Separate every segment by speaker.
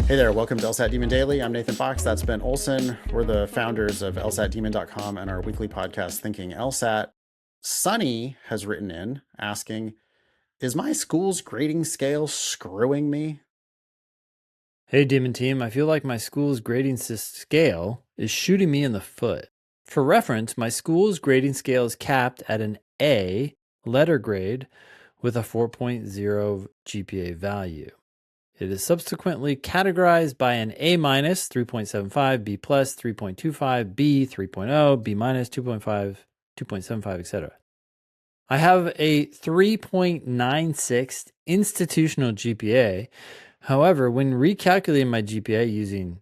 Speaker 1: Hey there, welcome to LSAT Demon Daily. I'm Nathan Fox. That's Ben Olson. We're the founders of lsatdemon.com and our weekly podcast, Thinking LSAT. Sunny has written in asking, is my school's grading scale screwing me?
Speaker 2: Hey, Demon Team, I feel like my school's grading scale is shooting me in the foot. For reference, my school's grading scale is capped at an A letter grade with a 4.0 GPA value. It is subsequently categorized by an A minus 3.75, B plus 3.25, B 3.0, B minus 2.5, 2.75, etc. I have a 3.96 institutional GPA. However, when recalculating my GPA using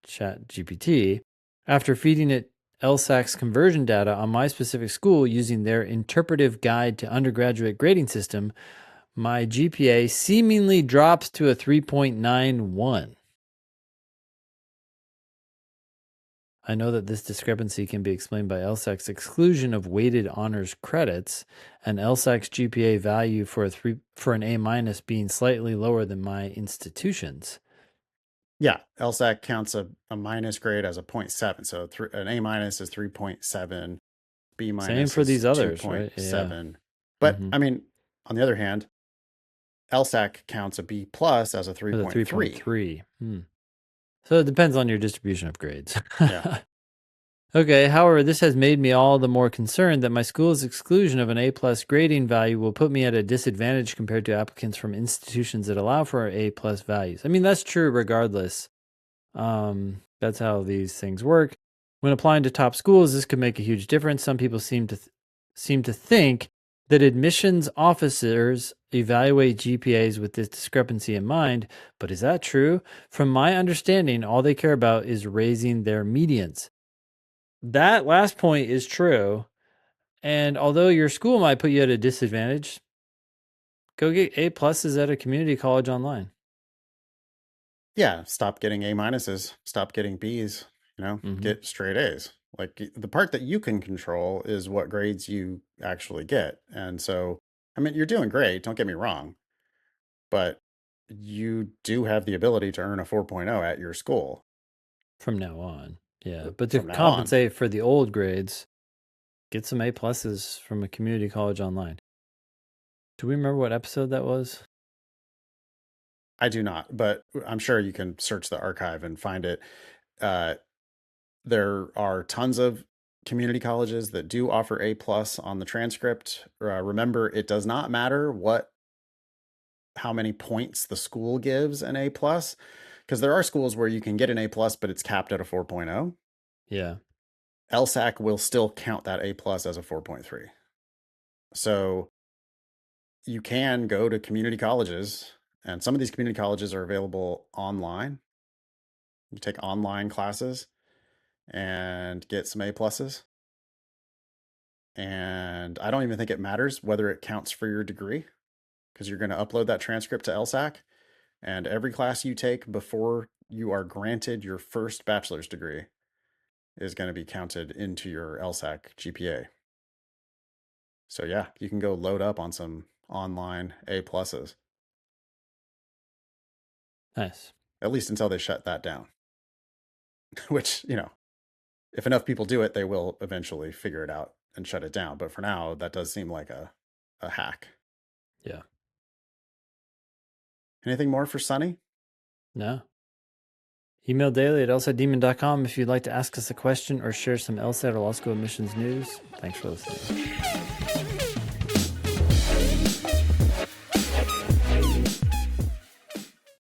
Speaker 2: ChatGPT, after feeding it LSAC's conversion data on my specific school using their interpretive guide to undergraduate grading system, my GPA seemingly drops to a 3.91. I know that this discrepancy can be explained by LSAC's exclusion of weighted honors credits and LSAC's GPA value for an A minus being slightly lower than my institution's.
Speaker 1: Yeah, LSAC counts a minus grade as a 0.7. So an A minus is 3.7. B minus
Speaker 2: Same for
Speaker 1: is
Speaker 2: these others,
Speaker 1: 2.7.
Speaker 2: right? Yeah.
Speaker 1: But I mean, on the other hand, LSAC counts a B plus as a 3.3.
Speaker 2: 3.3. So it depends on your distribution of grades.
Speaker 1: Yeah.
Speaker 2: Okay, however, this has made me all the more concerned that my school's exclusion of an A plus grading value will put me at a disadvantage compared to applicants from institutions that allow for A plus values. I mean, that's true regardless. That's how these things work. When applying to top schools, this could make a huge difference. Some people seem to think that admissions officers evaluate GPAs with this discrepancy in mind, but is that true? From my understanding, all they care about is raising their medians. That last point is true. And although your school might put you at a disadvantage, go get A pluses at a community college online.
Speaker 1: Yeah, stop getting A minuses, stop getting Bs, get straight A's. Like the part that you can control is what grades you actually get. And so, I mean, you're doing great, don't get me wrong, but you do have the ability to earn a 4.0 at your school.
Speaker 2: From now on. Yeah. But to
Speaker 1: From now on.
Speaker 2: compensate for the old grades, get some A pluses from a community college online. Do we remember what episode that was?
Speaker 1: I do not, but I'm sure you can search the archive and find it. There are tons of community colleges that do offer A plus on the transcript. Remember, it does not matter how many points the school gives an A plus, because there are schools where you can get an A plus, but it's capped at a 4.0.
Speaker 2: Yeah.
Speaker 1: LSAC will still count that A plus as a 4.3. So you can go to community colleges, and some of these community colleges are available online. You take online classes and get some A pluses. And I don't even think it matters whether it counts for your degree, because you're going to upload that transcript to LSAC. And every class you take before you are granted your first bachelor's degree is going to be counted into your LSAC GPA. So yeah, you can go load up on some online A pluses.
Speaker 2: Nice.
Speaker 1: At least until they shut that down. Which, if enough people do it, they will eventually figure it out and shut it down. But for now, that does seem like a hack.
Speaker 2: Yeah.
Speaker 1: Anything more for Sunny?
Speaker 2: No. Email daily at lsatdemon.com if you'd like to ask us a question or share some LSAT or law school admissions news. Thanks for listening.